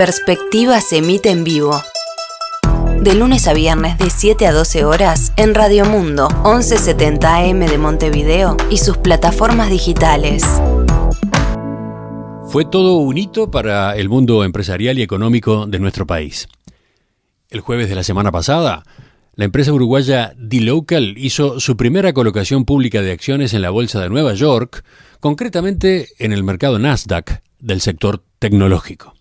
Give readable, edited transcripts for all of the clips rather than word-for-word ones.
Perspectiva se emite en vivo. De lunes a viernes de 7 a 12 horas en Radio Mundo 1170 AM de Montevideo y sus plataformas digitales. Fue todo un hito para el mundo empresarial y económico de nuestro país. El jueves de la semana pasada, la empresa uruguaya dLocal hizo su primera colocación pública de acciones en la Bolsa de Nueva York, concretamente en el mercado Nasdaq del sector tecnológico.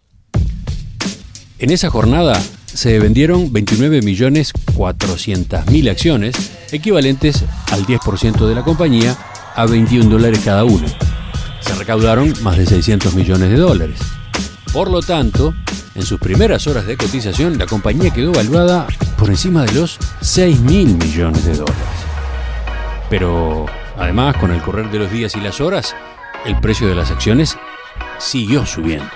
En esa jornada se vendieron 29.400.000 acciones, equivalentes al 10% de la compañía, a $21 cada una. Se recaudaron más de $600 millones. Por lo tanto, en sus primeras horas de cotización, la compañía quedó valuada por encima de los $6.000 millones. Pero, además, con el correr de los días y las horas, el precio de las acciones siguió subiendo.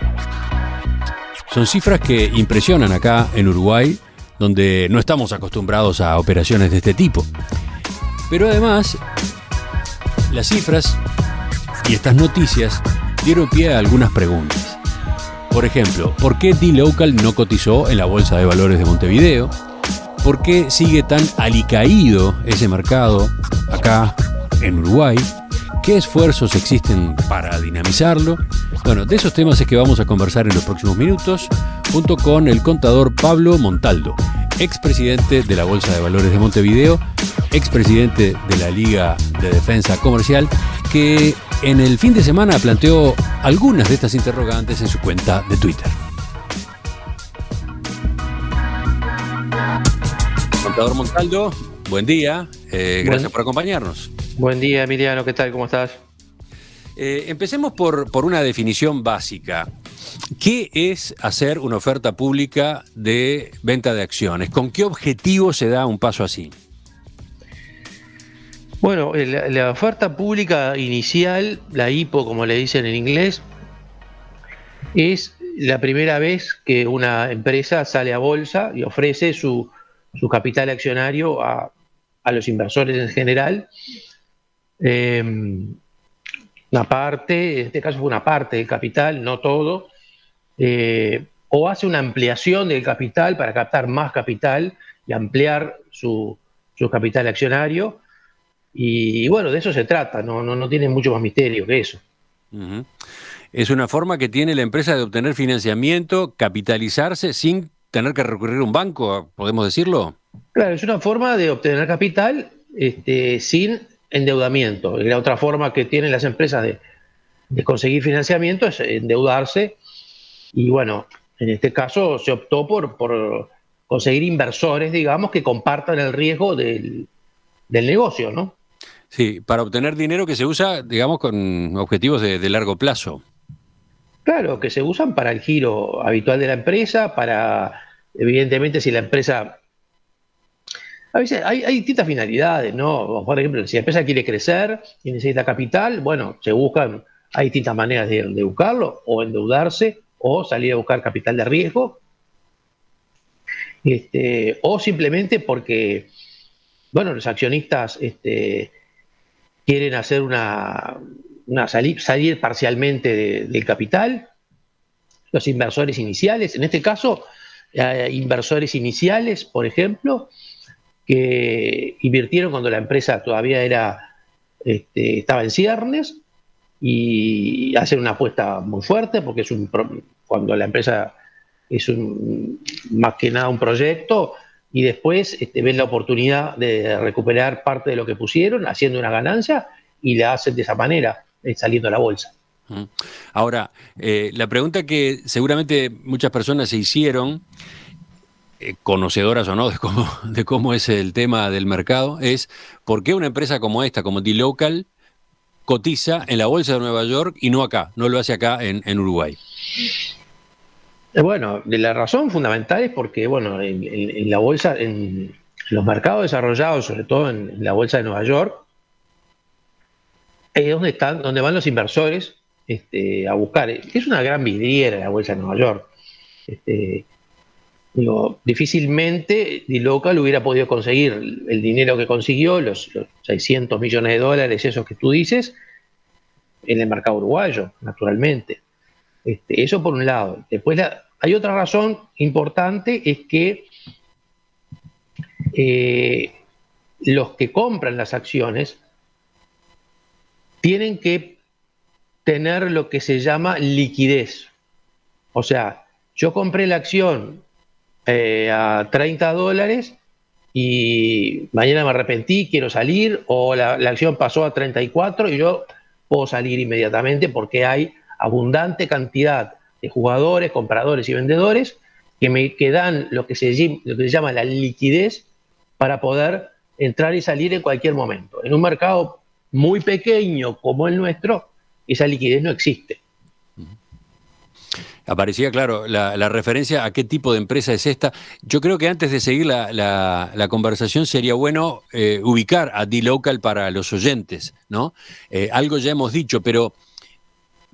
Son cifras que impresionan acá en Uruguay, donde no estamos acostumbrados a operaciones de este tipo. Pero además, las cifras y estas noticias dieron pie a algunas preguntas. Por ejemplo, ¿por qué dLocal no cotizó en la Bolsa de Valores de Montevideo? ¿Por qué sigue tan alicaído ese mercado acá en Uruguay? ¿Qué esfuerzos existen para dinamizarlo? Bueno, de esos temas es que vamos a conversar en los próximos minutos, junto con el contador Pablo Montaldo, expresidente de la Bolsa de Valores de Montevideo, expresidente de la Liga de Defensa Comercial, que en el fin de semana planteó algunas de estas interrogantes en su cuenta de Twitter. Contador Montaldo, buen día, gracias por acompañarnos. Buen día, Emiliano, ¿qué tal? ¿Cómo estás? Empecemos por una definición básica. ¿Qué es hacer una oferta pública de venta de acciones? ¿Con qué objetivo se da un paso así? Bueno, la oferta pública inicial, la IPO como le dicen en inglés, es la primera vez que una empresa sale a bolsa y ofrece su capital accionario a los inversores en general. Una parte, en este caso fue una parte del capital, no todo, o hace una ampliación del capital para captar más capital y ampliar su capital accionario. Y bueno, de eso se trata, no tiene mucho más misterio que eso. Uh-huh. Es una forma que tiene la empresa de obtener financiamiento, capitalizarse sin tener que recurrir a un banco, ¿podemos decirlo? Claro, es una forma de obtener capital sin endeudamiento. Y la otra forma que tienen las empresas de conseguir financiamiento es endeudarse. Y bueno, en este caso se optó por conseguir inversores, digamos, que compartan el riesgo del negocio, ¿no? Sí, para obtener dinero que se usa, digamos, con objetivos de largo plazo. Claro, que se usan para el giro habitual de la empresa, evidentemente, si la empresa... A veces hay distintas finalidades, ¿no? Por ejemplo, si la empresa quiere crecer y necesita capital, bueno, hay distintas maneras de buscarlo, o endeudarse, o salir a buscar capital de riesgo, o simplemente porque, bueno, los accionistas quieren hacer salir parcialmente del capital. Los inversores iniciales, en este caso, inversores iniciales, por ejemplo, que invirtieron cuando la empresa todavía estaba en ciernes y hacen una apuesta muy fuerte porque cuando la empresa es más que nada un proyecto y después ven la oportunidad de recuperar parte de lo que pusieron haciendo una ganancia y la hacen de esa manera, saliendo a la bolsa. Ahora, la pregunta que seguramente muchas personas se hicieron, conocedoras o no de cómo es el tema del mercado, es ¿por qué una empresa como esta, como dLocal, cotiza en la Bolsa de Nueva York y no acá, no lo hace acá en Uruguay? Bueno, la razón fundamental es porque, bueno, en la bolsa, en los mercados desarrollados, sobre todo en la Bolsa de Nueva York, es donde van los inversores a buscar. Es una gran vidriera la Bolsa de Nueva York. Difícilmente dLocal hubiera podido conseguir el dinero que consiguió, los $600 millones, esos que tú dices, en el mercado uruguayo, naturalmente. Eso por un lado. Después hay otra razón importante, es que los que compran las acciones tienen que tener lo que se llama liquidez. O sea, yo compré la acción a $30 y mañana me arrepentí, quiero salir, o la acción pasó a 34 y yo puedo salir inmediatamente porque hay abundante cantidad de jugadores, compradores y vendedores que dan lo que se llama la liquidez para poder entrar y salir en cualquier momento. En un mercado muy pequeño como el nuestro, esa liquidez no existe. Aparecía, claro, la referencia a qué tipo de empresa es esta. Yo creo que antes de seguir la conversación sería bueno ubicar a dLocal para los oyentes, ¿no? Algo ya hemos dicho, pero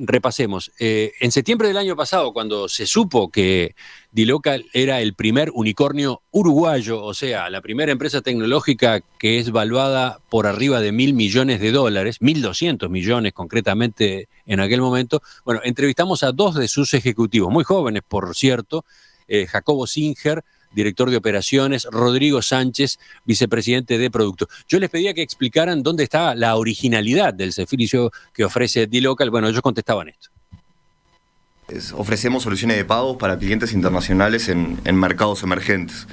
repasemos. En septiembre del año pasado, cuando se supo que dLocal era el primer unicornio uruguayo, o sea, la primera empresa tecnológica que es valuada por arriba de $1.000 millones, 1.200 millones concretamente en aquel momento, bueno, entrevistamos a dos de sus ejecutivos, muy jóvenes, por cierto, Jacobo Singer, director de operaciones, Rodrigo Sánchez, vicepresidente de producto. Yo les pedía que explicaran dónde está la originalidad del servicio que ofrece dLocal. Bueno, ellos contestaban esto. Ofrecemos soluciones de pagos para clientes internacionales en mercados emergentes.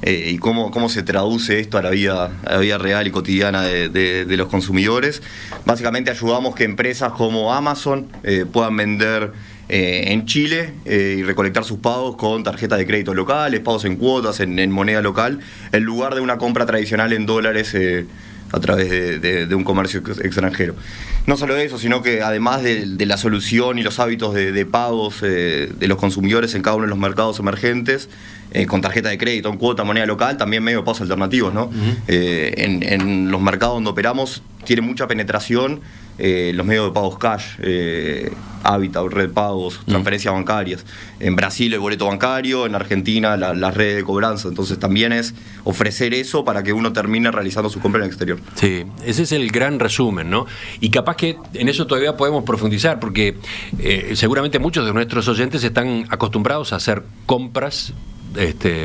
Y cómo se traduce esto a la vida real y cotidiana de los consumidores. Básicamente ayudamos que empresas como Amazon puedan vender en Chile y recolectar sus pagos con tarjetas de crédito locales, pagos en cuotas, en moneda local, en lugar de una compra tradicional en dólares a través de un comercio extranjero. No solo eso, sino que además de la solución y los hábitos de pagos de los consumidores en cada uno de los mercados emergentes, con tarjeta de crédito, en cuota, moneda local, también medios de pagos alternativos, ¿no? Uh-huh. En los mercados donde operamos tiene mucha penetración los medios de pagos cash, Habitat, red pagos, transferencias bancarias. En Brasil el boleto bancario, en Argentina las redes de cobranza. Entonces también es ofrecer eso para que uno termine realizando su compra en el exterior. Sí, ese es el gran resumen, ¿no? Y capaz que en eso todavía podemos profundizar, porque seguramente muchos de nuestros oyentes están acostumbrados a hacer compras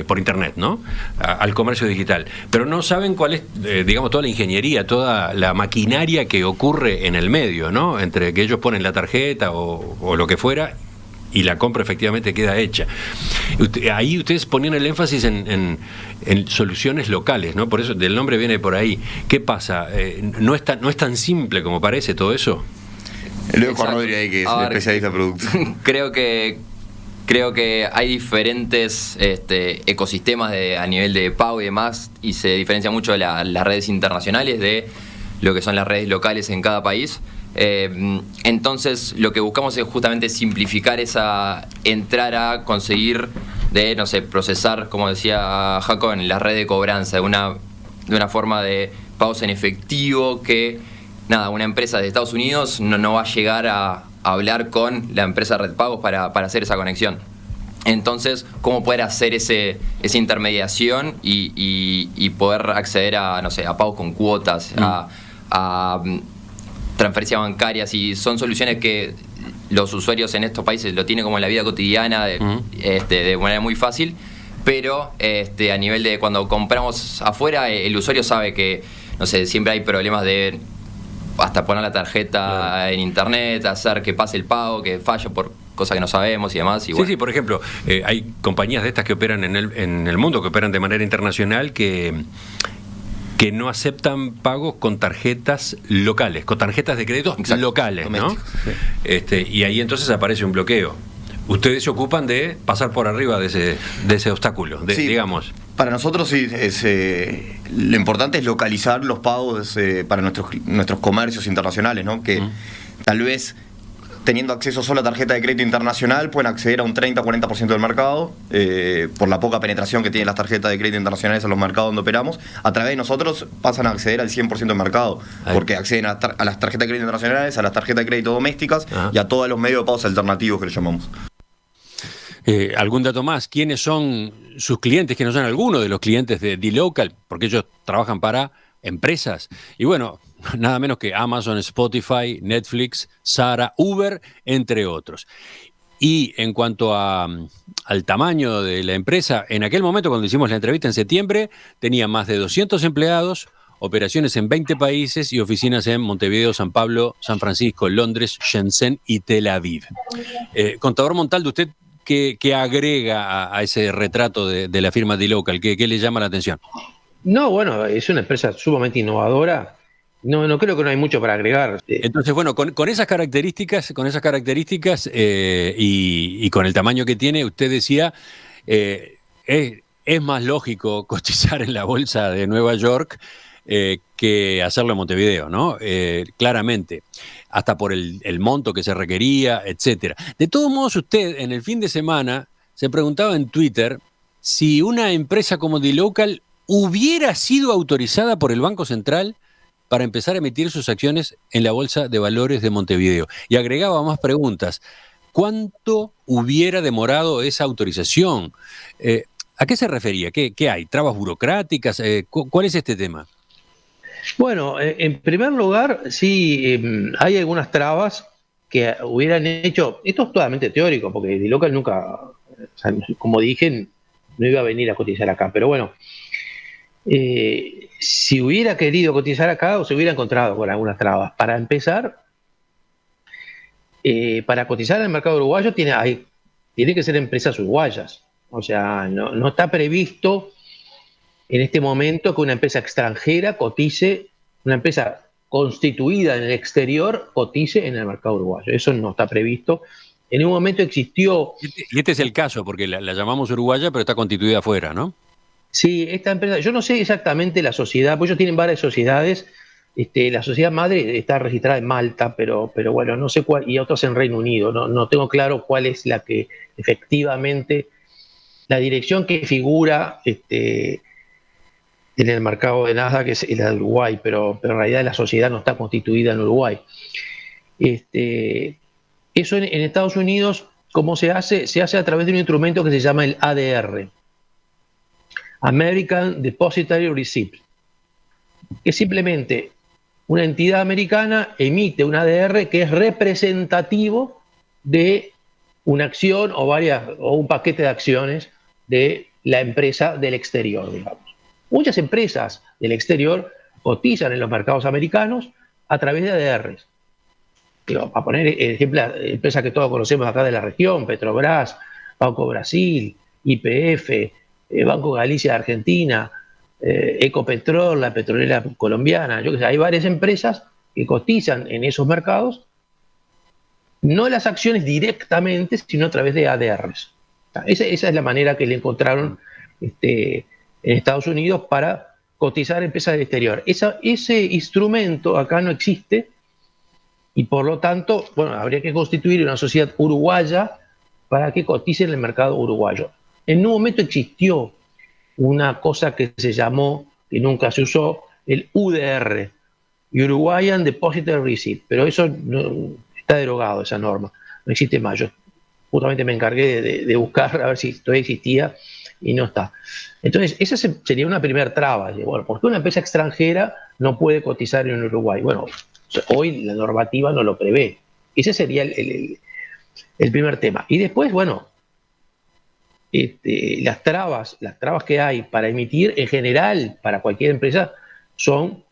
por internet, ¿no? Al comercio digital, pero no saben cuál es, digamos, toda la ingeniería, toda la maquinaria que ocurre en el medio, ¿no? Entre que ellos ponen la tarjeta o lo que fuera y la compra efectivamente queda hecha. Ahí ustedes ponían el énfasis en soluciones locales, ¿no? Por eso el nombre viene por ahí. ¿Qué pasa? ¿No es tan simple como parece todo eso? Luego Juan Rodríguez ahí, que es el especialista de producto. Creo que hay diferentes ecosistemas a nivel de pago y demás, y se diferencia mucho las redes internacionales de lo que son las redes locales en cada país. Entonces lo que buscamos es justamente simplificar entrar a conseguir procesar, como decía Jaco, en la red de cobranza de una forma de pagos en efectivo que una empresa de Estados Unidos no va a llegar a hablar con la empresa Red Pagos para hacer esa conexión. Entonces, ¿cómo poder hacer esa intermediación y poder acceder a pagos con cuotas, a transferencias bancarias? Y son soluciones que los usuarios en estos países lo tienen como en la vida cotidiana de manera muy fácil, pero a nivel de cuando compramos afuera, el usuario sabe que siempre hay problemas de hasta poner la tarjeta en internet, hacer que pase el pago, que falle por cosas que no sabemos y demás. Y sí, por ejemplo, hay compañías de estas que operan en el mundo, que operan de manera internacional, que no aceptan pagos con tarjetas locales, con tarjetas de crédito locales, ¿no? Sí. Y ahí entonces aparece un bloqueo. Ustedes se ocupan de pasar por arriba de ese obstáculo, digamos. Para nosotros sí, lo importante es localizar los pagos para nuestros comercios internacionales, ¿no? Que tal vez teniendo acceso solo a tarjeta de crédito internacional pueden acceder a un 30-40% del mercado por la poca penetración que tienen las tarjetas de crédito internacionales en los mercados donde operamos. A través de nosotros pasan a acceder al 100% del mercado, porque acceden a las tarjetas de crédito internacionales, a las tarjetas de crédito domésticas y a todos los medios de pagos alternativos que le llamamos. ¿Algún dato más? ¿Quiénes son sus clientes? ¿Quiénes son algunos de los clientes de dLocal? Porque ellos trabajan para empresas. Y bueno, nada menos que Amazon, Spotify, Netflix, Zara, Uber, entre otros. Y en cuanto al tamaño de la empresa, en aquel momento cuando hicimos la entrevista en septiembre, tenía más de 200 empleados, operaciones en 20 países y oficinas en Montevideo, San Pablo, San Francisco, Londres, Shenzhen y Tel Aviv. Contador Montaldo, ¿usted qué agrega a ese retrato de la firma dLocal? ¿Qué le llama la atención? No, bueno, es una empresa sumamente innovadora. No creo que no hay mucho para agregar. Entonces, bueno, con esas características, y con el tamaño que tiene, usted decía, es más lógico cotizar en la bolsa de Nueva York que hacerlo en Montevideo, ¿no? Claramente, hasta por el monto que se requería, etcétera. De todos modos, usted en el fin de semana se preguntaba en Twitter si una empresa como dLocal hubiera sido autorizada por el Banco Central para empezar a emitir sus acciones en la Bolsa de Valores de Montevideo. Y agregaba más preguntas. ¿Cuánto hubiera demorado esa autorización? ¿A qué se refería? ¿Qué hay? ¿Trabas burocráticas? ¿Cuál es este tema? Bueno, en primer lugar, sí, hay algunas trabas que hubieran hecho. Esto es totalmente teórico, porque dLocal nunca, o sea, como dije, no iba a venir a cotizar acá. Pero bueno, si hubiera querido cotizar acá, o se hubiera encontrado con algunas trabas. Para empezar, para cotizar en el mercado uruguayo tiene que ser empresas uruguayas. O sea, no está previsto en este momento que una empresa extranjera cotice, una empresa constituida en el exterior cotice en el mercado uruguayo. Eso no está previsto. En un momento existió... Y este es el caso, porque la llamamos uruguaya, pero está constituida afuera, ¿no? Sí, esta empresa, yo no sé exactamente la sociedad, porque ellos tienen varias sociedades. La sociedad madre está registrada en Malta, pero bueno, no sé cuál, y otras en Reino Unido. No tengo claro cuál es la que efectivamente, la dirección que figura en el mercado de Nasdaq es la de Uruguay, pero en realidad la sociedad no está constituida en Uruguay. Eso en Estados Unidos, ¿cómo se hace? Se hace a través de un instrumento que se llama el ADR, American Depositary Receipt, que es simplemente una entidad americana emite un ADR que es representativo de una acción o un paquete de acciones de la empresa del exterior, digamos. Muchas empresas del exterior cotizan en los mercados americanos a través de ADRs. Para poner ejemplo, empresas que todos conocemos acá de la región: Petrobras, Banco Brasil, YPF, Banco Galicia de Argentina, Ecopetrol, la petrolera colombiana. Yo que sé, hay varias empresas que cotizan en esos mercados, no las acciones directamente, sino a través de ADRs. Esa es la manera que le encontraron en Estados Unidos para cotizar empresas del exterior. Ese instrumento acá no existe, y por lo tanto, bueno, habría que constituir una sociedad uruguaya para que cotice en el mercado uruguayo. En un momento existió una cosa que se llamó, que nunca se usó, el UDR, Uruguayan Depositary Receipt, pero eso está derogado, esa norma, no existe más. Yo justamente me encargué de buscar a ver si todavía existía y no está. Entonces, esa sería una primera traba. Bueno, ¿por qué una empresa extranjera no puede cotizar en Uruguay? Bueno, hoy la normativa no lo prevé. Ese sería el primer tema. Y después, bueno, las trabas que hay para emitir, en general, para cualquier empresa, son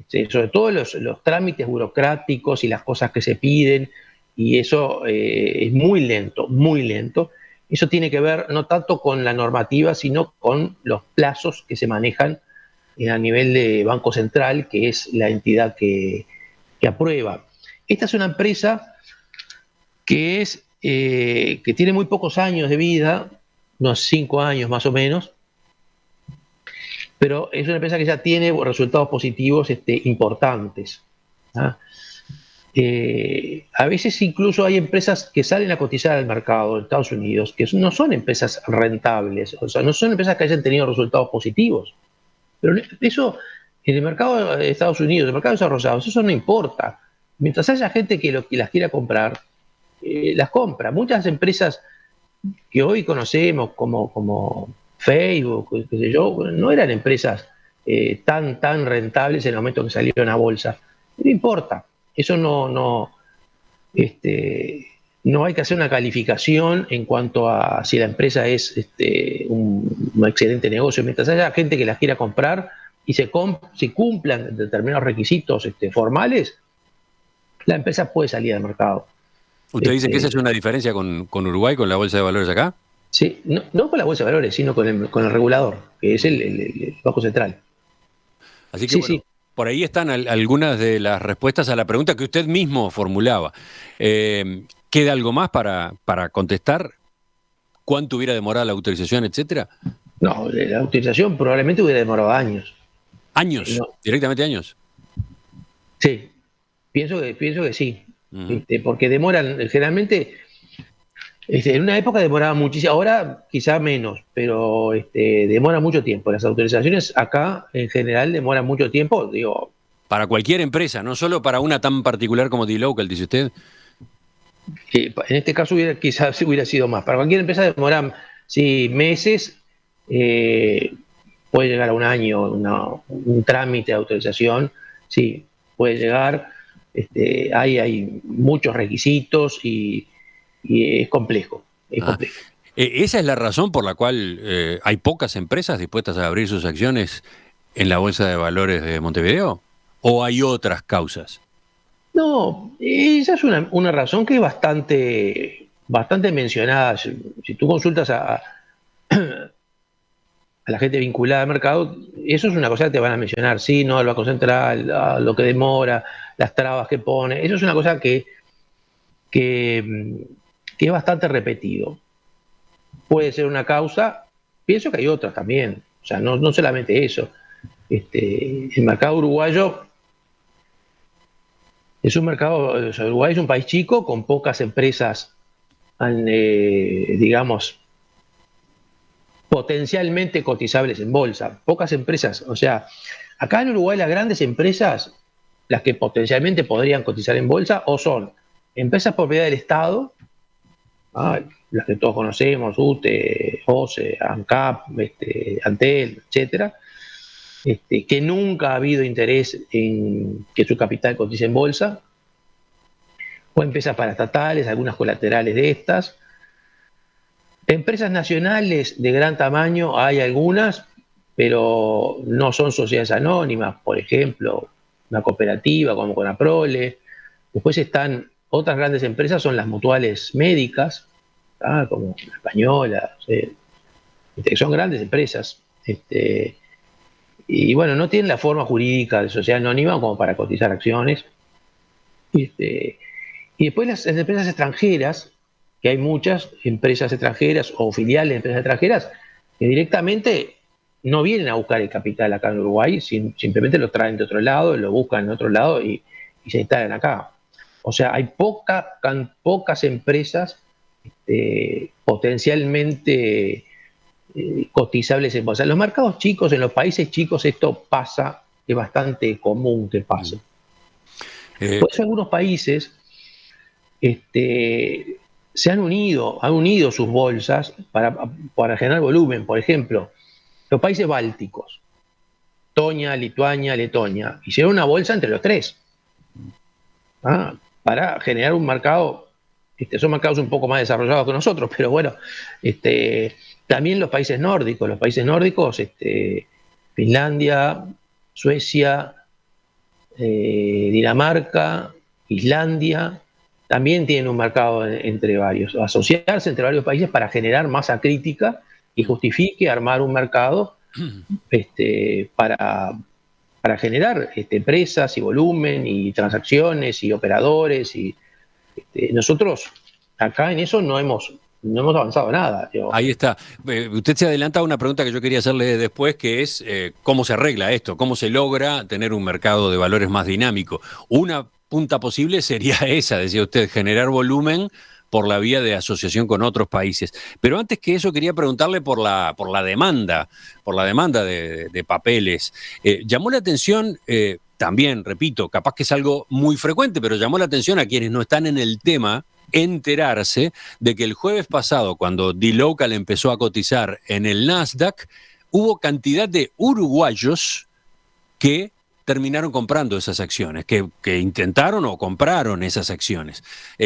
sobre todo los trámites burocráticos y las cosas que se piden, y eso es muy lento, muy lento. Eso tiene que ver no tanto con la normativa, sino con los plazos que se manejan a nivel de Banco Central, que es la entidad que aprueba. Esta es una empresa que tiene muy pocos años de vida, unos 5 años más o menos, pero es una empresa que ya tiene resultados positivos importantes. A veces incluso hay empresas que salen a cotizar al mercado de Estados Unidos que no son empresas rentables, o sea, no son empresas que hayan tenido resultados positivos. Pero eso, en el mercado de Estados Unidos, en el mercado desarrollado, eso no importa. Mientras haya gente que las quiera comprar, las compra. Muchas empresas que hoy conocemos como Facebook, qué sé yo, no eran empresas tan rentables en el momento que salieron a bolsa. No importa. Eso no no hay que hacer una calificación en cuanto a si la empresa es un excelente negocio. Mientras haya gente que las quiera comprar y se cumplan determinados requisitos formales, la empresa puede salir al mercado. ¿Usted dice que esa es una diferencia con Uruguay, con la Bolsa de Valores acá? Sí, no con la Bolsa de Valores, sino con el regulador, que es el Banco Central. Así que Sí, bueno, sí. por ahí están algunas de las respuestas a la pregunta que usted mismo formulaba. ¿Queda algo más para contestar? ¿Cuánto hubiera demorado la autorización, etcétera? No, la autorización probablemente hubiera demorado años. ¿Años? No, ¿Directamente años? sí, pienso que sí. Uh-huh. Porque demoran, generalmente, en una época demoraba muchísimo, ahora quizá menos, pero demora mucho tiempo. Las autorizaciones acá, en general, demoran mucho tiempo, digo. Para cualquier empresa, no solo para una tan particular como dLocal, dice usted. En este caso quizás hubiera sido más. Para cualquier empresa demoran, sí, meses, puede llegar a un año, un trámite de autorización, sí, puede llegar. Hay muchos requisitos y es complejo. Es complejo. ¿Esa es la razón por la cual hay pocas empresas dispuestas a abrir sus acciones en la Bolsa de Valores de Montevideo? ¿O hay otras causas? No, esa es una razón que es bastante mencionada. Si tú consultas a la gente vinculada al mercado, eso es una cosa que te van a mencionar, sí, no, el Banco Central, lo que demora, las trabas que pone, eso es una cosa que es bastante repetido. Puede ser una causa, pienso que hay otras también, o sea, no solamente eso. El mercado uruguayo es un mercado, o sea, Uruguay es un país chico con pocas empresas, digamos, potencialmente cotizables en bolsa. Pocas empresas, o sea, acá en Uruguay las grandes empresas, las que potencialmente podrían cotizar en bolsa, o son empresas propiedad del Estado, las que todos conocemos, UTE, OCE, ANCAP, Antel, etcétera, que nunca ha habido interés en que su capital cotice en bolsa, o empresas paraestatales, algunas colaterales de estas. Empresas nacionales de gran tamaño hay algunas, pero no son sociedades anónimas, por ejemplo, una cooperativa como Conaprole. Después están otras grandes empresas, son las mutuales médicas, como la Española, que son grandes empresas. Y bueno, no tienen la forma jurídica de sociedad anónima como para cotizar acciones. Y después las empresas extranjeras, que hay muchas empresas extranjeras o filiales de empresas extranjeras que directamente no vienen a buscar el capital acá en Uruguay, simplemente lo traen de otro lado, lo buscan en otro lado y se instalan acá. O sea, hay pocas empresas potencialmente cotizables en bolsa. En los mercados chicos, en los países chicos, esto pasa, es bastante común que pase. Por eso algunos países se han unido sus bolsas para generar volumen. Por ejemplo, los países bálticos, Estonia, Lituania, Letonia, hicieron una bolsa entre los tres para generar un mercado. Son mercados un poco más desarrollados que nosotros, pero bueno, también los países nórdicos, Finlandia, Suecia, Dinamarca, Islandia, también tienen un mercado entre varios, asociarse entre varios países para generar masa crítica y justifique armar un mercado para generar empresas y volumen y transacciones y operadores. Y nosotros acá en eso no hemos avanzado nada. Ahí está. Usted se adelanta a una pregunta que yo quería hacerle después, que es ¿cómo se arregla esto? ¿Cómo se logra tener un mercado de valores más dinámico? Una punta posible sería esa, decía usted, generar volumen por la vía de asociación con otros países. Pero antes que eso quería preguntarle por la demanda de papeles. Llamó la atención, también, repito, capaz que es algo muy frecuente, pero llamó la atención a quienes no están en el tema enterarse de que el jueves pasado, cuando dLocal empezó a cotizar en el Nasdaq, hubo cantidad de uruguayos que terminaron comprando esas acciones, que intentaron o compraron esas acciones.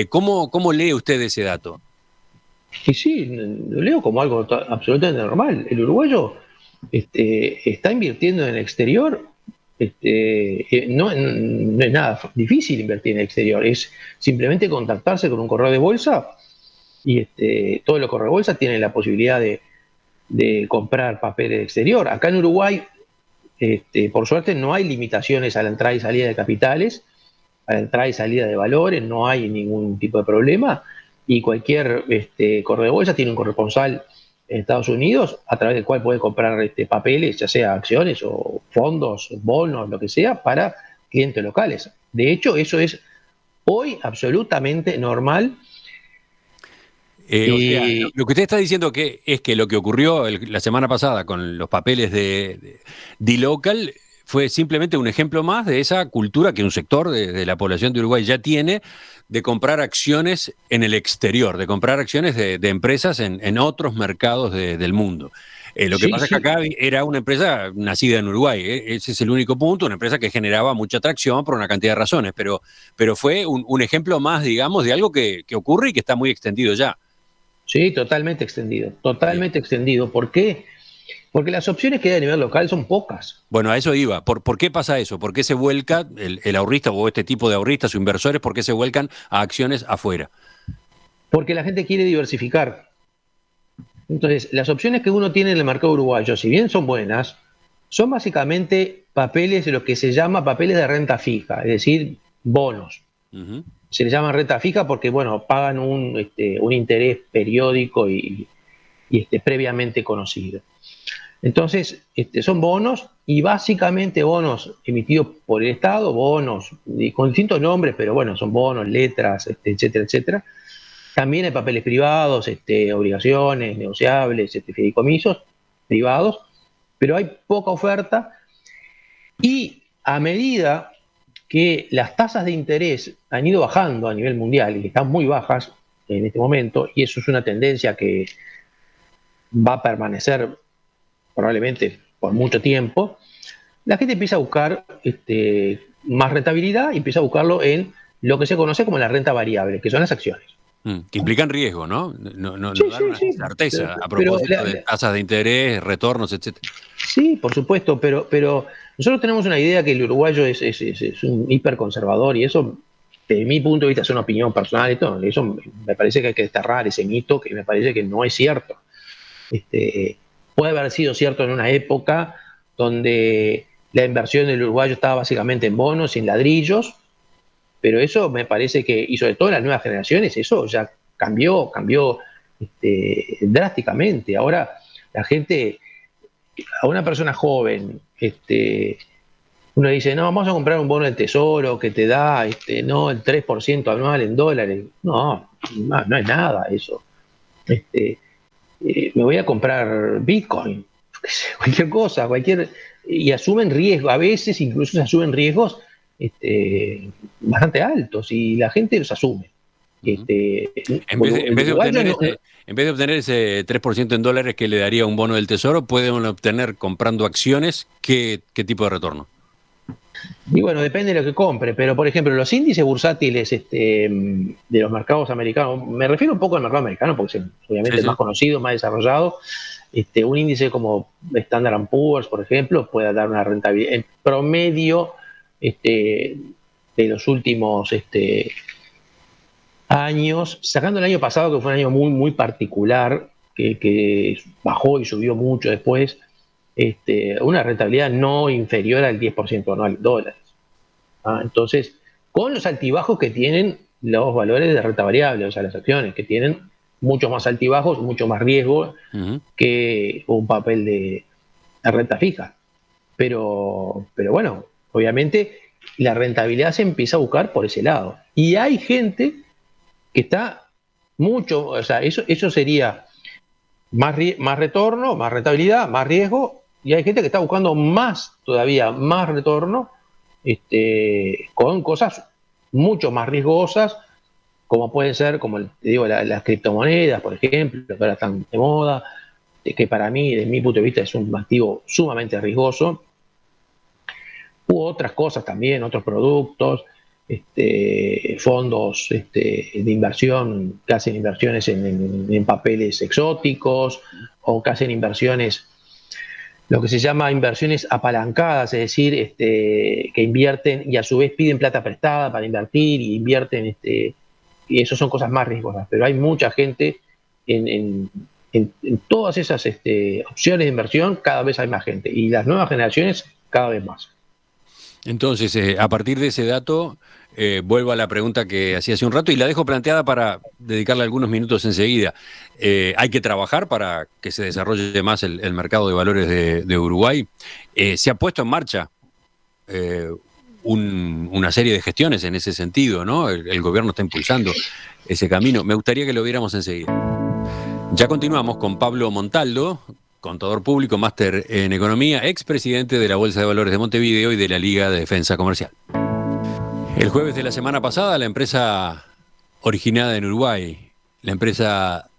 ¿Cómo lee usted ese dato? Y sí, lo leo como algo absolutamente normal. El uruguayo está invirtiendo en el exterior. No es nada difícil invertir en el exterior, es simplemente contactarse con un corredor de bolsa y todos los corredores de bolsa tienen la posibilidad de comprar papeles exterior. Acá en Uruguay, por suerte, no hay limitaciones a la entrada y salida de capitales, a la entrada y salida de valores, no hay ningún tipo de problema y cualquier corredor de bolsa tiene un corresponsal en Estados Unidos a través del cual puede comprar papeles, ya sea acciones o fondos, bonos, lo que sea, para clientes locales. De hecho, eso es hoy absolutamente normal. O sea, lo que usted está diciendo es que lo que ocurrió la semana pasada con los papeles de D-Local fue simplemente un ejemplo más de esa cultura que un sector de la población de Uruguay ya tiene de comprar acciones en el exterior, de comprar acciones de empresas en otros mercados del mundo. Lo que Sí, pasa es que sí. acá era una empresa nacida en Uruguay, ese es el único punto, una empresa que generaba mucha atracción por una cantidad de razones, pero fue un ejemplo más, digamos, de algo que ocurre y que está muy extendido ya. Sí, totalmente extendido, Bien. totalmente extendido. ¿Por qué? Porque las opciones que hay a nivel local son pocas. Bueno, a eso iba. ¿Por qué pasa eso? ¿Por qué se vuelca el ahorrista o este tipo de ahorristas o inversores? ¿Por qué se vuelcan a acciones afuera? Porque la gente quiere diversificar. Entonces, las opciones que uno tiene en el mercado uruguayo, si bien son buenas, son básicamente papeles de lo que se llama papeles de renta fija, es decir, bonos. Ujú. Se les llama renta fija porque, bueno, pagan un interés periódico y previamente conocido. Entonces, son bonos y básicamente bonos emitidos por el Estado, bonos con distintos nombres, pero bueno, son bonos, letras, etcétera, etcétera. También hay papeles privados, obligaciones negociables, fideicomisos privados, pero hay poca oferta y a medida que las tasas de interés han ido bajando a nivel mundial y están muy bajas en este momento, y eso es una tendencia que va a permanecer probablemente por mucho tiempo, la gente empieza a buscar más rentabilidad y empieza a buscarlo en lo que se conoce como la renta variable, que son las acciones. Que implican riesgo, ¿no? No Sí, dan sí, una sí. certeza a Pero propósito de tasas de interés, retornos, etcétera. sí, por supuesto, pero nosotros tenemos una idea que el uruguayo es un hiperconservador y eso, desde mi punto de vista, es una opinión personal. Eso me parece que hay que desterrar ese mito que me parece que no es cierto. Puede haber sido cierto en una época donde la inversión del uruguayo estaba básicamente en bonos y en ladrillos, pero eso me parece que, y sobre todo en las nuevas generaciones, eso ya cambió drásticamente. Ahora la gente, a una persona joven, uno dice, no, vamos a comprar un bono del tesoro que te da no, el 3% anual en dólares. No, no es nada eso. Me voy a comprar Bitcoin, cualquier cosa, y asumen riesgo, a veces incluso se asumen riesgos bastante altos y la gente los asume. Ujú. En El vez de uruguayo obtener no, en vez de obtener ese 3% en dólares que le daría un bono del tesoro, pueden obtener comprando acciones, ¿qué tipo de retorno? y bueno, depende de lo que compre, pero por ejemplo, los índices bursátiles de los mercados americanos, me refiero un poco al mercado americano porque es Sí, obviamente el sí. más conocido, más desarrollado. Un índice como Standard Poor's, por ejemplo, puede dar una rentabilidad en promedio de los últimos años, sacando el año pasado, que fue un año muy, muy particular, que bajó y subió mucho después, una rentabilidad no inferior al 10% anual en dólares. Entonces, con los altibajos que tienen los valores de renta variable, o sea, las acciones, que tienen muchos más altibajos, mucho más riesgo Ujú. que un papel de renta fija. Pero bueno, obviamente la rentabilidad se empieza a buscar por ese lado. Y hay gente que está mucho, o sea, eso sería más retorno, más rentabilidad, más riesgo, y hay gente que está buscando más todavía, más retorno, con cosas mucho más riesgosas, como pueden ser, como te digo, las criptomonedas, por ejemplo, que ahora están de moda, que para mí, desde mi punto de vista, es un activo sumamente riesgoso, u otras cosas también, otros productos, fondos de inversión que hacen inversiones en papeles exóticos o que hacen inversiones, lo que se llama inversiones apalancadas, es decir, que invierten y a su vez piden plata prestada para invertir y invierten, y eso son cosas más riesgosas. Pero hay mucha gente en todas esas opciones de inversión, cada vez hay más gente y las nuevas generaciones cada vez más. Entonces, a partir de ese dato, vuelvo a la pregunta que hacía hace un rato y la dejo planteada para dedicarle algunos minutos enseguida. Hay que trabajar para que se desarrolle más el mercado de valores de Uruguay. Se ha puesto en marcha una serie de gestiones en ese sentido, ¿no? El gobierno está impulsando ese camino. Me gustaría que lo viéramos enseguida. Ya continuamos con Pablo Montaldo, contador público, máster en economía, expresidente de la Bolsa de Valores de Montevideo y de la Liga de Defensa Comercial. El jueves de la semana pasada, la empresa originada en Uruguay, la empresa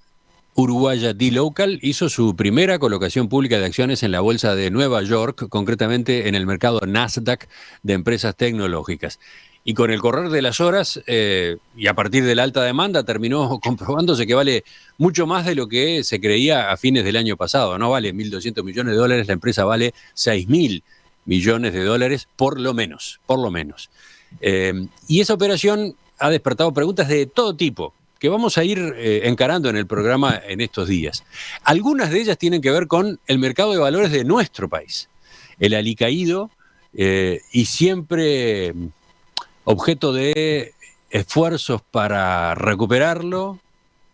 uruguaya D-Local, hizo su primera colocación pública de acciones en la Bolsa de Nueva York, concretamente en el mercado Nasdaq de empresas tecnológicas. Y con el correr de las horas y a partir de la alta demanda terminó comprobándose que vale mucho más de lo que se creía a fines del año pasado. No vale 1.200 millones de dólares, la empresa vale 6.000 millones de dólares por lo menos, por lo menos. Y esa operación ha despertado preguntas de todo tipo que vamos a ir encarando en el programa en estos días. Algunas de ellas tienen que ver con el mercado de valores de nuestro país, el alicaído y siempre objeto de esfuerzos para recuperarlo,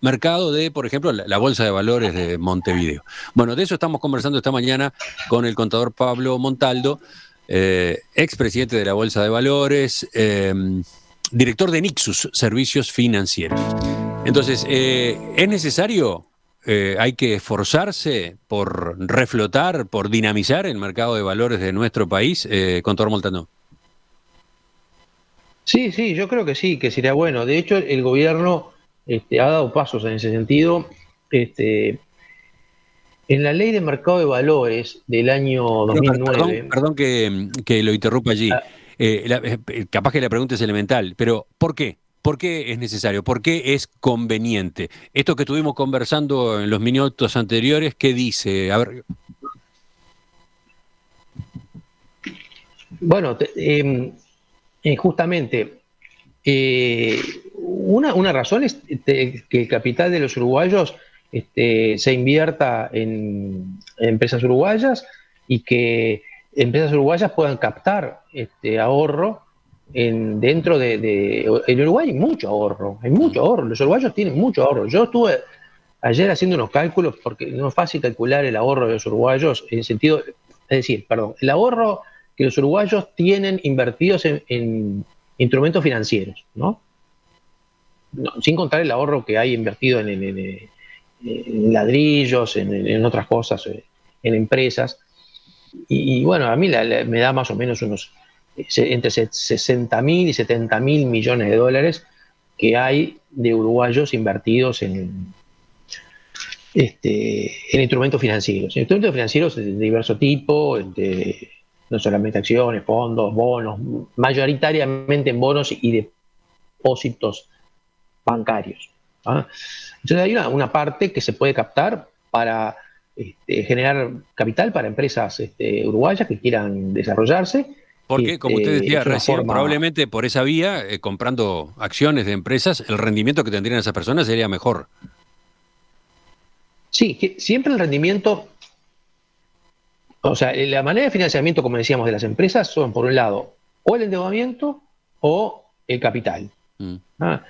mercado de, por ejemplo, la Bolsa de Valores de Montevideo. Bueno, de eso estamos conversando esta mañana con el contador Pablo Montaldo, expresidente de la Bolsa de Valores, director de Nixus Servicios Financieros. Entonces, ¿es necesario, hay que esforzarse por reflotar, por dinamizar el mercado de valores de nuestro país, contador Montaldo? Sí, sí, yo creo que sí, que sería bueno. De hecho, el gobierno ha dado pasos en ese sentido. En la ley de mercado de valores del año 2009... Perdón que lo interrumpa allí. Capaz que la pregunta es elemental, pero ¿por qué? ¿Por qué es necesario? ¿Por qué es conveniente? Esto que estuvimos conversando en los minutos anteriores, ¿qué dice? A ver. Bueno, justamente, una razón es que el capital de los uruguayos se invierta en empresas uruguayas y que empresas uruguayas puedan captar ahorro dentro en Uruguay hay mucho ahorro, los uruguayos tienen mucho ahorro. Yo estuve ayer haciendo unos cálculos porque no es fácil calcular el ahorro de los uruguayos en sentido, es decir, perdón, el ahorro que los uruguayos tienen invertidos en instrumentos financieros, ¿no? Sin contar el ahorro que hay invertido en ladrillos, en otras cosas, en empresas. Y bueno, a mí me da más o menos unos entre 60.000 y 70.000 millones de dólares que hay de uruguayos invertidos en instrumentos financieros. Instrumentos financieros de diverso tipo, no solamente acciones, fondos, bonos, mayoritariamente en bonos y depósitos bancarios. ¿Ah? Entonces hay una parte que se puede captar para generar capital para empresas uruguayas que quieran desarrollarse. Porque, como usted decía recién, probablemente por esa vía, comprando acciones de empresas, el rendimiento que tendrían esas personas sería mejor. Sí, que siempre el rendimiento, o sea, la manera de financiamiento, como decíamos, de las empresas son, por un lado, o el endeudamiento o el capital. ¿Ah?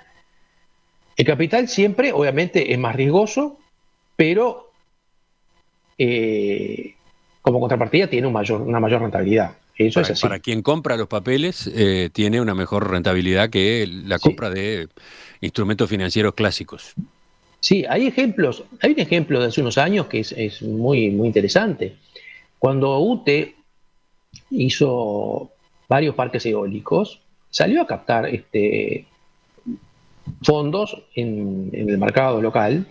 El capital siempre, obviamente, es más riesgoso, pero como contrapartida tiene una mayor rentabilidad. Eso es así. Para quien compra los papeles, tiene una mejor rentabilidad que la compra de instrumentos financieros clásicos. Sí, hay ejemplos. Hay un ejemplo de hace unos años que es muy, muy interesante. Cuando UTE hizo varios parques eólicos, salió a captar fondos en el mercado local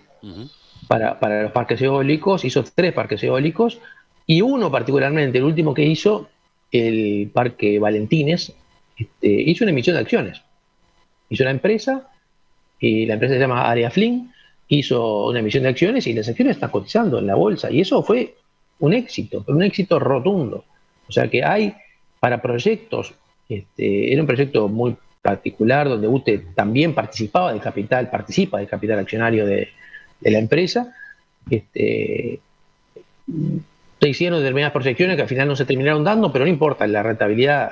para los parques eólicos. Hizo 3 parques eólicos y uno particularmente, el último que hizo, el Parque Valentines hizo una emisión de acciones. Hizo una empresa, y la empresa se llama Area Flynn, hizo una emisión de acciones y las acciones están cotizando en la bolsa. Y eso fue un éxito rotundo. O sea que hay para proyectos, era un proyecto muy particular donde UTE también participa del capital accionario de la empresa. Se hicieron determinadas proyecciones que al final no se terminaron dando, pero no importa, la rentabilidad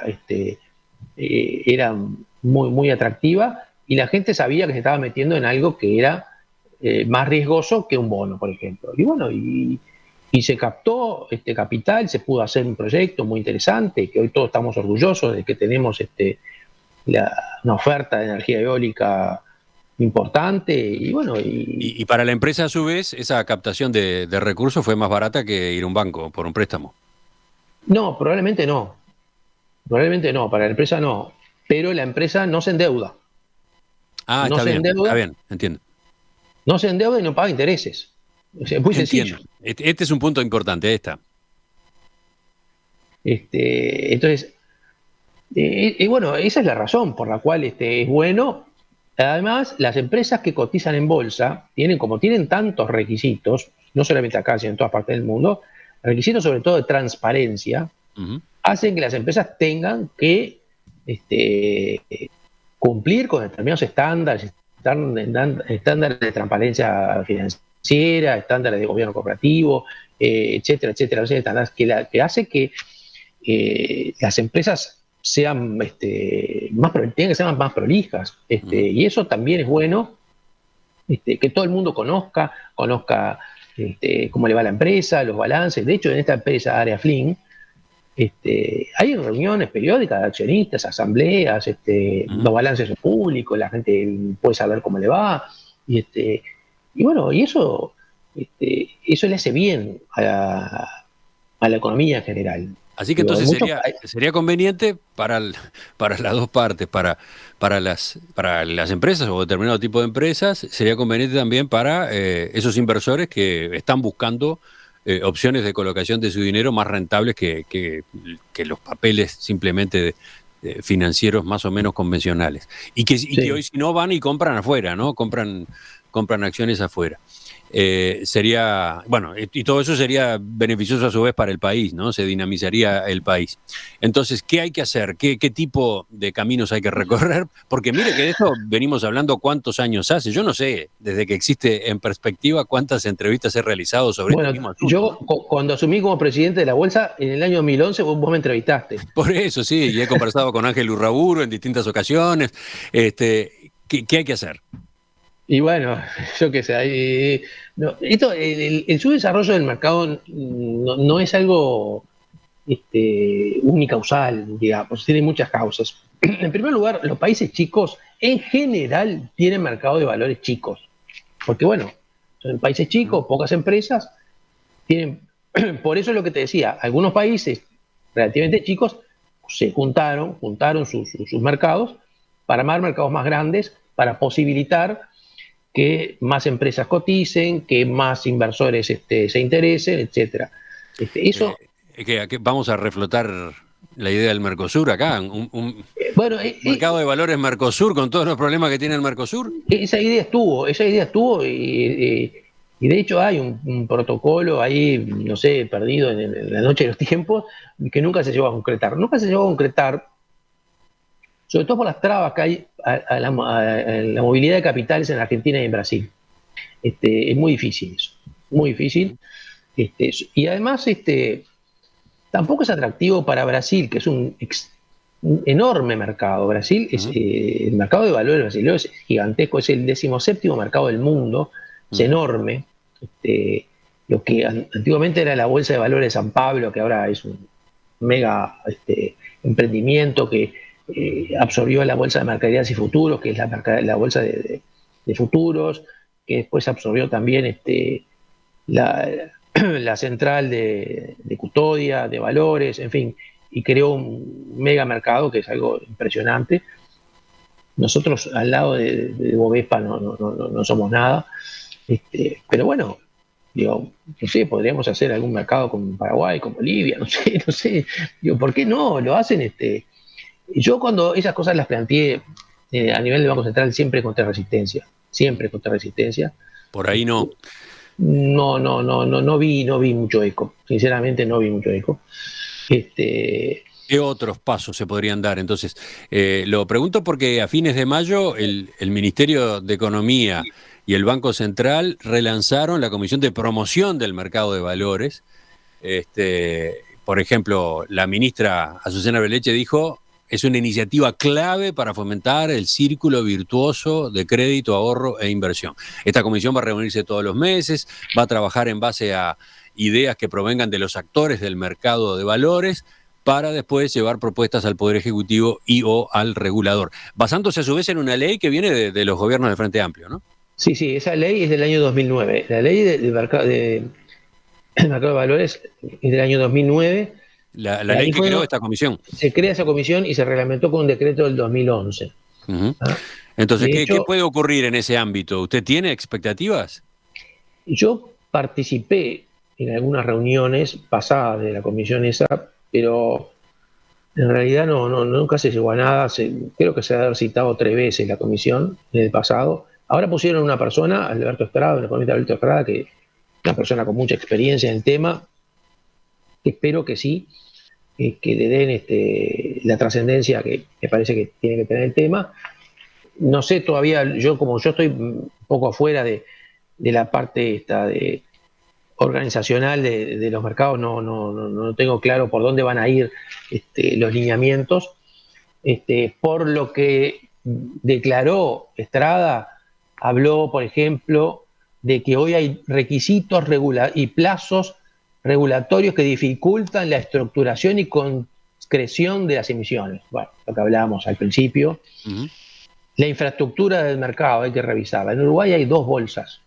era muy, muy atractiva y la gente sabía que se estaba metiendo en algo que era más riesgoso que un bono, por ejemplo. Y bueno, y se captó este capital, se pudo hacer un proyecto muy interesante, que hoy todos estamos orgullosos de que tenemos una oferta de energía eólica importante. Y bueno, Y para la empresa, a su vez, esa captación de recursos fue más barata que ir a un banco por un préstamo. no, probablemente no. Probablemente no, para la empresa no. Pero la empresa no se endeuda. Ah, No se está endeuda, bien, entiendo. no se endeuda y no paga intereses. O sea, es muy sencillo. Entiendo. Este es un punto importante, esta. Entonces, y bueno, esa es la razón por la cual es bueno. Además, las empresas que cotizan en bolsa como tienen tantos requisitos, no solamente acá, sino en todas partes del mundo, requisitos sobre todo de transparencia, Uh-huh. hacen que las empresas tengan que cumplir con determinados estándares de transparencia financiera, estándares de gobierno corporativo, etcétera, etcétera, estándares que hace que las empresas sean tengan que ser más prolijas. Y eso también es bueno, que todo el mundo conozca cómo le va a la empresa, los balances. De hecho, en esta empresa Area Flynn, hay reuniones periódicas de accionistas, asambleas, los balances son públicos, la gente puede saber cómo le va. Y bueno, y eso le hace bien a la economía en general. Así que entonces sería conveniente para las dos partes, para las empresas o determinado tipo de empresas, sería conveniente también para esos inversores que están buscando opciones de colocación de su dinero más rentables que los papeles simplemente financieros más o menos convencionales. Y que hoy si no van y compran afuera, ¿no? Compran acciones afuera. Sería, bueno, y todo eso sería beneficioso a su vez para el país, ¿no? Se dinamizaría el país. Entonces, ¿qué hay que hacer? ¿Qué tipo de caminos hay que recorrer? Porque mire que de eso venimos hablando cuántos años hace. Yo no sé, desde que existe En Perspectiva, cuántas entrevistas he realizado sobre este mismo asunto. Yo cuando asumí como presidente de la Bolsa, en el año 2011, vos me entrevistaste. Por eso, sí, y he conversado con Ángel Urraburu en distintas ocasiones. ¿Qué hay que hacer? Y bueno, yo qué sé, el subdesarrollo del mercado no es algo unicausal, digamos, tiene muchas causas. En primer lugar, los países chicos en general tienen mercado de valores chicos, porque bueno, son países chicos, pocas empresas, por eso es lo que te decía, algunos países relativamente chicos se juntaron sus mercados para armar mercados más grandes, para posibilitar que más empresas coticen, que más inversores se interesen, etcétera. Eso. Que vamos a reflotar la idea del Mercosur acá, un mercado de valores Mercosur con todos los problemas que tiene el Mercosur. Esa idea estuvo y de hecho hay un protocolo ahí, no sé, perdido en la noche de los tiempos, que nunca se llegó a concretar. Nunca se llegó a concretar, sobre todo por las trabas que hay a la movilidad de capitales en Argentina y en Brasil. Es muy difícil eso, muy difícil. Y además, tampoco es atractivo para Brasil, que es un enorme mercado. Brasil el mercado de valores brasileño es gigantesco, es el 17º mercado del mundo, es enorme. Lo que antiguamente era la Bolsa de Valores de San Pablo, que ahora es un mega emprendimiento que absorbió la Bolsa de Mercaderías y Futuros, que es la bolsa de futuros, que después absorbió también la central de custodia, de valores, en fin, y creó un mega mercado que es algo impresionante. Nosotros al lado de Bovespa no somos nada, pero bueno, Digo, no sé, podríamos hacer algún mercado con Paraguay, con Bolivia, no sé, no sé. Digo, ¿por qué no? Lo hacen. Yo cuando esas cosas las planteé a nivel del Banco Central siempre contra resistencia. Por ahí no. No vi mucho eco, sinceramente no vi mucho eco. ¿Qué otros pasos se podrían dar? Entonces, lo pregunto porque a fines de mayo el Ministerio de Economía y el Banco Central relanzaron la Comisión de Promoción del Mercado de Valores. Por ejemplo, la ministra Azucena Beleche dijo, es una iniciativa clave para fomentar el círculo virtuoso de crédito, ahorro e inversión. Esta comisión va a reunirse todos los meses, va a trabajar en base a ideas que provengan de los actores del mercado de valores, para después llevar propuestas al Poder Ejecutivo y o al regulador, basándose a su vez en una ley que viene de los gobiernos del Frente Amplio, ¿no? Sí, sí, esa ley es del año 2009. La ley del mercado de valores es del año 2009. La ley que creó esta comisión. Se crea esa comisión y se reglamentó con un decreto del 2011. Uh-huh. Entonces, ¿qué puede ocurrir en ese ámbito? ¿Usted tiene expectativas? Yo participé en algunas reuniones pasadas de la comisión esa, pero en realidad nunca se llegó a nada. Creo que se ha de haber citado 3 veces la comisión en el pasado. Ahora pusieron una persona, Alberto Estrada, el economista Alberto Estrada, que es una persona con mucha experiencia en el tema. Espero que sí, que le den la trascendencia que me parece que tiene que tener el tema. No sé todavía, yo estoy un poco afuera de la parte esta de organizacional de los mercados, no tengo claro por dónde van a ir los lineamientos. Por lo que declaró Estrada, habló, por ejemplo, de que hoy hay requisitos y plazos regulatorios que dificultan la estructuración y concreción de las emisiones. Bueno, lo que hablábamos al principio. Uh-huh. La infraestructura del mercado hay que revisarla. En Uruguay hay 2 bolsas.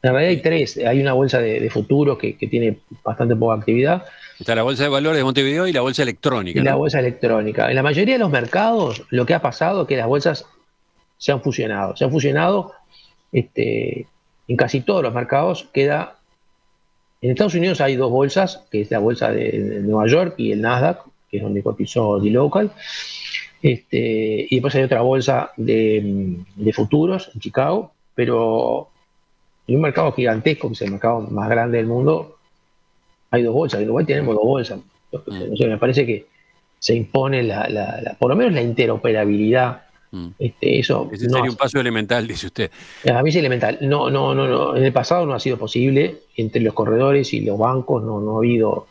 En realidad hay 3. Hay una bolsa de futuros que tiene bastante poca actividad. Está la bolsa de valores de Montevideo y la bolsa electrónica. Y ¿no? La bolsa electrónica. En la mayoría de los mercados lo que ha pasado es que las bolsas se han fusionado. En casi todos los mercados queda... En Estados Unidos hay 2 bolsas, que es la bolsa de Nueva York y el Nasdaq, que es donde cotizó D-Local. Y después hay otra bolsa de futuros en Chicago, pero en un mercado gigantesco, que es el mercado más grande del mundo, hay 2 bolsas. En Uruguay tenemos 2 bolsas. No sé, me parece que se impone por lo menos la interoperabilidad. Eso ese sería un paso elemental, dice usted. A mí es elemental. No. En el pasado no ha sido posible. Entre los corredores y los bancos no ha habido.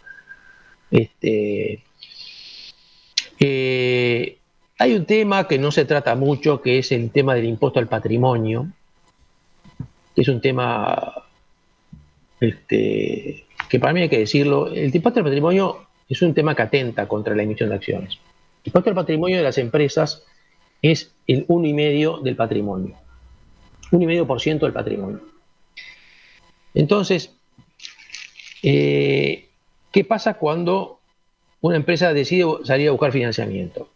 Hay un tema que no se trata mucho, que es el tema del impuesto al patrimonio, que es un tema que para mí hay que decirlo. El impuesto al patrimonio es un tema que atenta contra la emisión de acciones. El impuesto al patrimonio de las empresas es el 1,5% del patrimonio. 1,5% del patrimonio. Entonces, ¿qué pasa cuando una empresa decide salir a buscar financiamiento?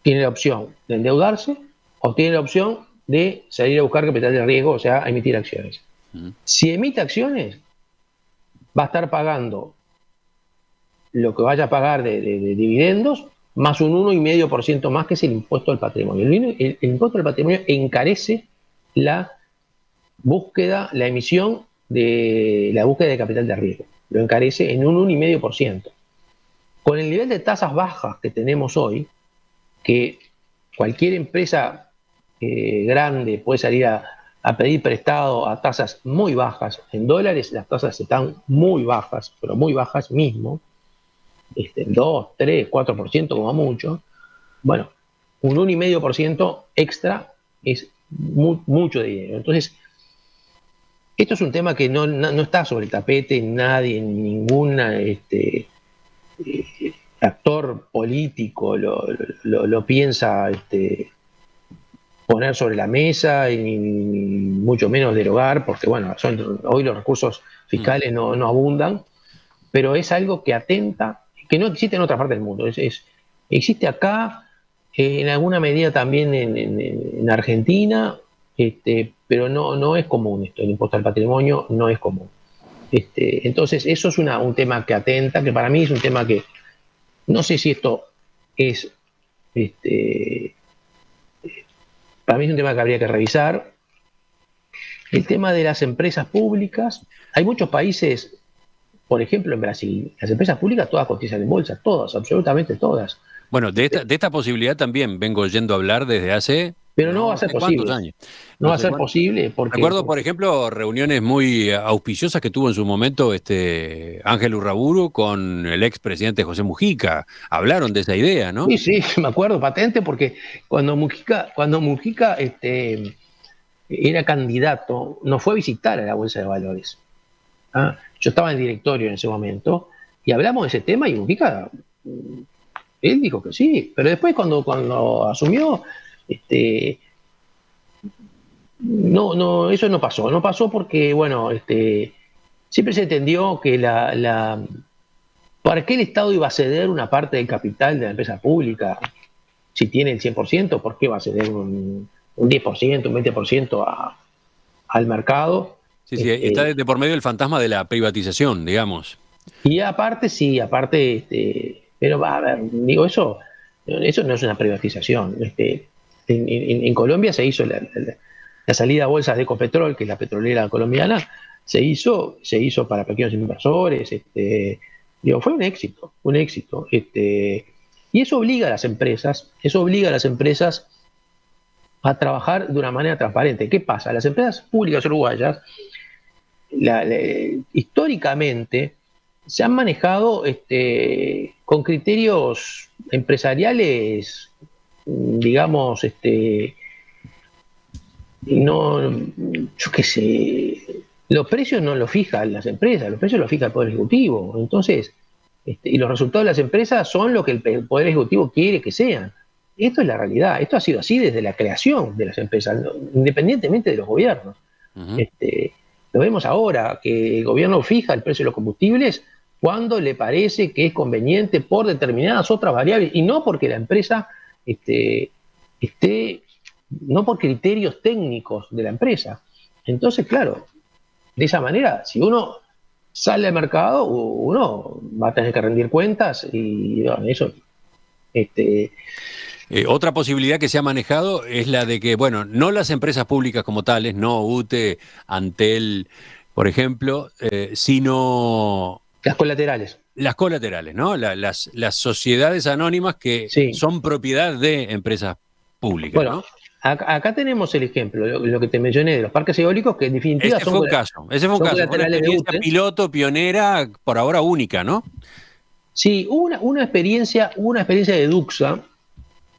Tiene la opción de endeudarse o tiene la opción de salir a buscar capital de riesgo, o sea, a emitir acciones. Si emite acciones, va a estar pagando lo que vaya a pagar de dividendos, más un 1,5% más, que es el impuesto al patrimonio. El impuesto al patrimonio encarece la emisión de la búsqueda de capital de riesgo. Lo encarece en un 1,5%. Con el nivel de tasas bajas que tenemos hoy, que cualquier empresa grande puede salir a pedir prestado a tasas muy bajas. En dólares las tasas están muy bajas, pero muy bajas mismo. 2, 3, 4% como mucho. Bueno, un 1,5% extra es mucho dinero. Entonces, esto es un tema que no está sobre el tapete. Nadie, ningún actor político lo piensa poner sobre la mesa, y ni mucho menos derogar, porque bueno, hoy los recursos fiscales no abundan, pero es algo que atenta, que no existe en otra parte del mundo. Existe acá, en alguna medida también en Argentina, pero no es común esto, el impuesto al patrimonio no es común. Entonces, eso es un tema que atenta, que para mí es un tema que, no sé si esto es, para mí es un tema que habría que revisar. El tema de las empresas públicas, hay muchos países, por ejemplo en Brasil, las empresas públicas todas cotizan en bolsa, todas, absolutamente todas. Bueno, de esta posibilidad también vengo oyendo hablar desde hace Pero no va a ser sé cuántos posible. años. No No va a sé ser cuántos. posible porque Recuerdo, por ejemplo, reuniones muy auspiciosas que tuvo en su momento Ángel Urraburu con el expresidente José Mujica. Hablaron de esa idea, ¿no? sí, sí, me acuerdo patente porque cuando Mujica era candidato, nos fue a visitar a la Bolsa de Valores. ¿Ah? Yo estaba en el directorio en ese momento y hablamos de ese tema y Mujica, él dijo que sí, pero después cuando asumió, no, eso no pasó porque, bueno, siempre se entendió que ¿para qué el Estado iba a ceder una parte del capital de la empresa pública? Si tiene el 100%, ¿por qué va a ceder un 10%, un 20% al mercado? Sí, sí, está de por medio el fantasma de la privatización, digamos. Y aparte, sí, pero va a ver, digo, eso no es una privatización. En Colombia se hizo la salida a bolsas de Ecopetrol, que es la petrolera colombiana, se hizo para pequeños inversores. Digo, fue un éxito, un éxito. Y eso obliga a las empresas a trabajar de una manera transparente. ¿Qué pasa? Las empresas públicas uruguayas, históricamente, se han manejado con criterios empresariales, digamos, no, yo qué sé, los precios no los fijan las empresas, los precios los fija el Poder Ejecutivo. Entonces, y los resultados de las empresas son lo que el Poder Ejecutivo quiere que sean. Esto es la realidad, esto ha sido así desde la creación de las empresas, independientemente de los gobiernos. Uh-huh. Lo vemos ahora, que el gobierno fija el precio de los combustibles cuando le parece que es conveniente por determinadas otras variables y no porque la empresa no por criterios técnicos de la empresa. Entonces, claro, de esa manera, si uno sale al mercado, uno va a tener que rendir cuentas y bueno, eso. Otra posibilidad que se ha manejado es la de que, bueno, no las empresas públicas como tales, no UTE, Antel, por ejemplo, sino Las colaterales. las colaterales, ¿no? Las sociedades anónimas que Sí. son propiedad de empresas públicas, Bueno, ¿no? acá tenemos el ejemplo, lo que te mencioné de los parques eólicos, que en definitiva Ese fue un caso, son fue una colaterales de experiencia UTE. piloto, pionera, por ahora única, ¿no? Sí, hubo una experiencia de Duxa.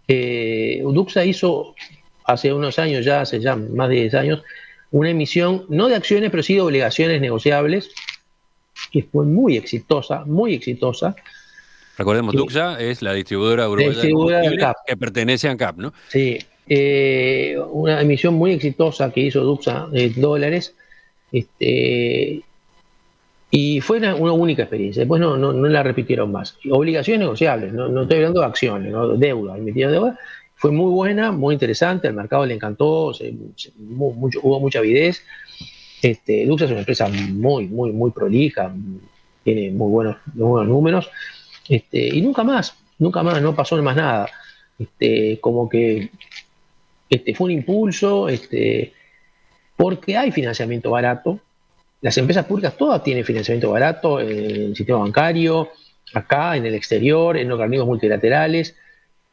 Duxa hizo hace unos años, hace ya más de 10 años, una emisión, no de acciones, pero sí de obligaciones negociables, que fue muy exitosa, muy exitosa. Recordemos, Duxa es la distribuidora uruguaya de distribuidora de combustibles ANCAP. que pertenece a ANCAP, ¿no? Sí, una emisión muy exitosa que hizo Duxa de dólares, y fue una única experiencia. Después no la repitieron más. Obligaciones negociables, no estoy hablando de acciones, ¿no? Deuda, emitieron deuda. Fue muy buena, muy interesante, al mercado le encantó, hubo mucha avidez. Duxa es una empresa muy, muy, muy prolija, tiene muy buenos números, y nunca más, no pasó más nada. Como que fue un impulso, porque hay financiamiento barato. Las empresas públicas todas tienen financiamiento barato en el sistema bancario, acá, en el exterior, en organismos multilaterales.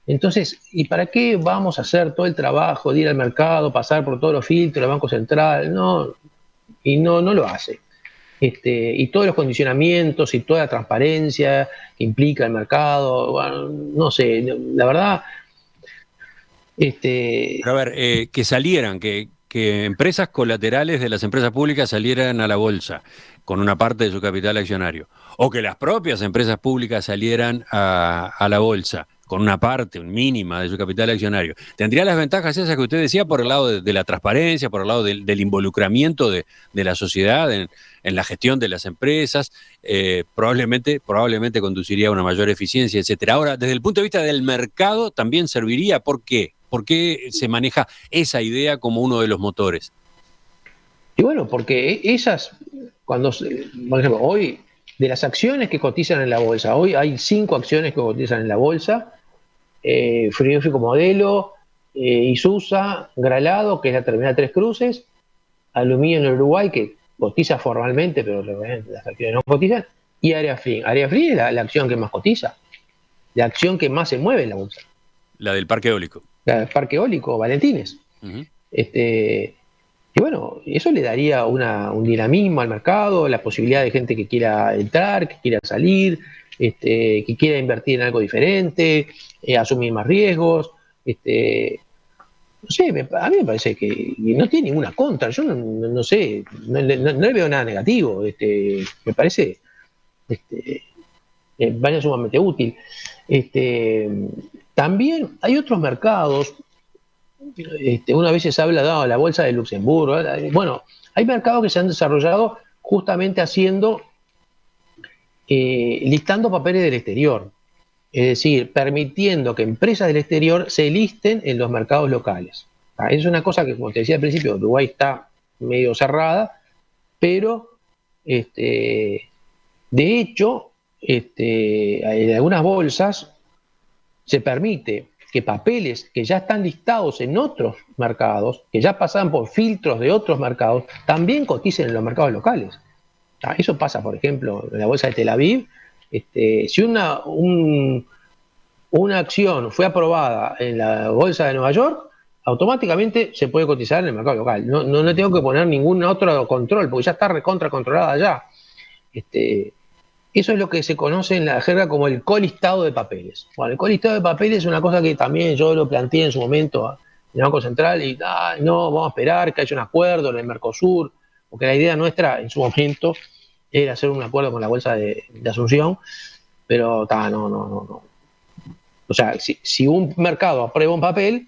Entonces, ¿y para qué vamos a hacer todo el trabajo de ir al mercado, pasar por todos los filtros del Banco Central? No lo hace. Y todos los condicionamientos y toda la transparencia que implica el mercado, bueno, no sé, la verdad. Pero a ver, que salieran, que empresas colaterales de las empresas públicas salieran a la bolsa con una parte de su capital accionario, o que las propias empresas públicas salieran a la bolsa con una parte, un mínima de su capital accionario. Tendría las ventajas esas que usted decía por el lado de la transparencia, por el lado del involucramiento de la sociedad en la gestión de las empresas, probablemente conduciría a una mayor eficiencia, etcétera. Ahora, desde el punto de vista del mercado, también serviría. ¿Por qué? ¿Por qué se maneja esa idea como uno de los motores? Y bueno, porque esas, por ejemplo, hoy, de las acciones que cotizan en la bolsa, hoy hay 5 acciones que cotizan en la bolsa: Frigorífico Modelo, Isusa, Gralado, que es la terminal Tres Cruces, Aluminio en Uruguay, que cotiza formalmente, pero realmente las acciones no cotizan, y Área Free. Área Free es la acción que más cotiza, la acción que más se mueve en la bolsa. La del parque eólico. La del Parque Eólico, Valentines. Uh-huh. Y bueno, eso le daría un dinamismo al mercado, la posibilidad de gente que quiera entrar, que quiera salir, que quiera invertir en algo diferente, asumir más riesgos. No sé, a mí me parece que no tiene ninguna contra. Yo no sé, no le veo nada negativo. Me parece vaya sumamente útil. También hay otros mercados. Una vez se habla de la bolsa de Luxemburgo. Bueno, hay mercados que se han desarrollado justamente listando papeles del exterior. Es decir, permitiendo que empresas del exterior se listen en los mercados locales. Es una cosa que, como te decía al principio, Uruguay está medio cerrada, pero de hecho, en algunas bolsas se permite que papeles que ya están listados en otros mercados, que ya pasan por filtros de otros mercados, también coticen en los mercados locales. Eso pasa, por ejemplo, en la bolsa de Tel Aviv. Si una acción fue aprobada en la bolsa de Nueva York, automáticamente se puede cotizar en el mercado local. No le tengo que poner ningún otro control, porque ya está recontra controlada allá. Eso es lo que se conoce en la jerga como el colistado de papeles. Bueno, el colistado de papeles es una cosa que también yo lo planteé en su momento en el Banco Central y no, vamos a esperar que haya un acuerdo en el Mercosur, porque la idea nuestra en su momento era hacer un acuerdo con la bolsa de Asunción, pero no. O sea, si un mercado aprueba un papel,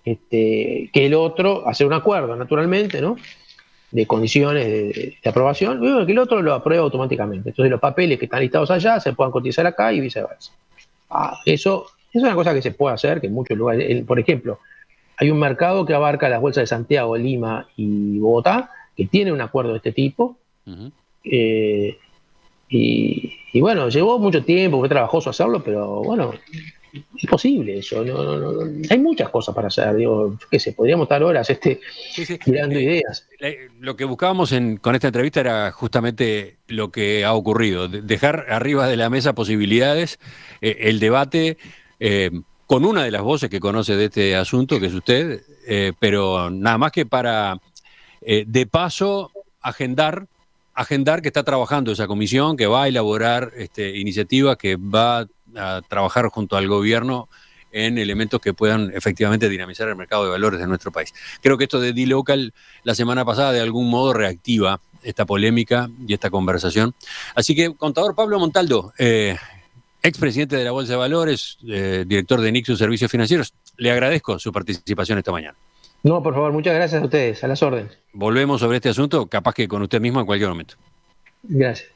que el otro, hacer un acuerdo naturalmente, ¿no?, de condiciones de aprobación, que el otro lo aprueba automáticamente. Entonces los papeles que están listados allá se puedan cotizar acá y viceversa. Eso es una cosa que se puede hacer, que en muchos lugares, por ejemplo, hay un mercado que abarca las bolsas de Santiago, Lima y Bogotá, que tiene un acuerdo de este tipo. Uh-huh. Y bueno, llevó mucho tiempo, fue trabajoso hacerlo, pero bueno, es posible eso. Hay muchas cosas para hacer. Digo, qué sé, podríamos estar horas tirando ideas. Lo que buscábamos con esta entrevista era justamente lo que ha ocurrido, dejar arriba de la mesa posibilidades, el debate con una de las voces que conoce de este asunto, que es usted, pero nada más que para, de paso, agendar que está trabajando esa comisión, que va a elaborar iniciativas, que va a trabajar junto al gobierno en elementos que puedan efectivamente dinamizar el mercado de valores de nuestro país. Creo que esto de D-Local la semana pasada de algún modo reactiva esta polémica y esta conversación. Así que, contador Pablo Montaldo, expresidente de la Bolsa de Valores, director de Nixus Servicios Financieros, le agradezco su participación esta mañana. No, por favor, muchas gracias a ustedes, a las órdenes. Volvemos sobre este asunto, capaz que con usted mismo en cualquier momento. Gracias.